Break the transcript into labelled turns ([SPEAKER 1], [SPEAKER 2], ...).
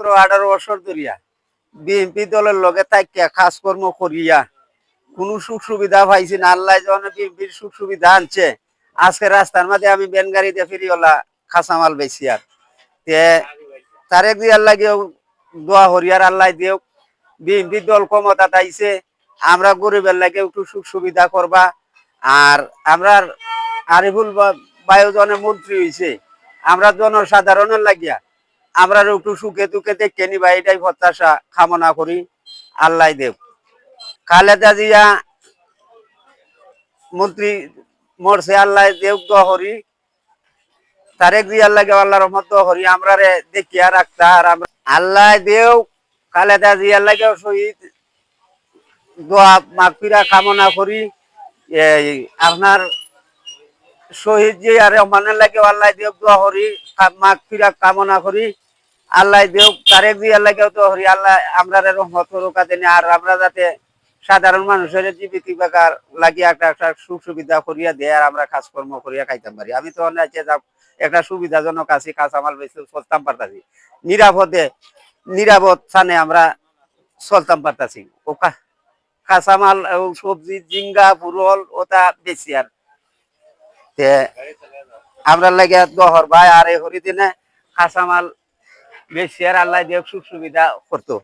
[SPEAKER 1] 17-18 বছর ধরিয়া বিএনপি দলের লগে তাইকা কাজকর্ম করিয়া কোনো সুখ সুবিধা পাইছি না। আল্লাহ যখন বিএনপির সুখ সুবিধা আনছে, আজকে রাস্তার মাঝে আমি বেন গাড়িতে ফিরিওলা কাঁচামাল বেশি আর তারেক দিয়ার লাগেও দোয়া হরিয়ার আল্লাহ দিও বিএনপি দল ক্ষমতা আইছে, আমরা গরিবের লাগে একটু সুখ সুবিধা করবা। আর আমরা আরিফুল বায়ুজনে মন্ত্রী হয়েছে, আমরা জনসাধারণের লাগিয়া আমরা একটু সুখে দুঃখে দেখে নিবা, এটাই প্রত্যাশা কামনা করি। আল্লাহ দেব। খালেদা জিয়া মন্ত্রী মরছে, আল্লাহ দেব দোয়া করি। তারেক জিয়ার লাগে আল্লাহ রহমত দোয়া করি, আমরা রে দেখিয়া রাখতা। আর আল্লাহ দেও খালেদা জিয়ার লাগে শহীদ দোয়া মাগফিরা কামনা করি। এই আপনার শহীদ জিয়া রহমানের লাগে আল্লাহ দেব দোয়া করি, মাগফিরা কামনা করি। আল্লাহ দেব তারেক জিয়ার লাগেও দোয়া করি, আল্লাহ আমরা রহমত করুক। আর আমরা যাতে সাধারণ মানুষের জীবিত বেকার লাগিয়ে একটা সুখ সুবিধা করিয়া দেয়, আর আমরা কাজকর্ম করিয়া খাইতাম পারি। আমি তো একটা সুবিধাজনক আছি, কাঁচামাল বেশি চলতাম পারতাছি নিরাপদে, নিরাপদ স্থানে আমরা চলতাম পারতাছি। ও কাঁচামাল সবজি জিঙ্গা পুরল ওটা বেশি আর আমরা লাগে দহর ভাই আর এই হরিদিনে কাঁচামাল বেশি আর আল্লাহ দেব সুখ সুবিধা করতো।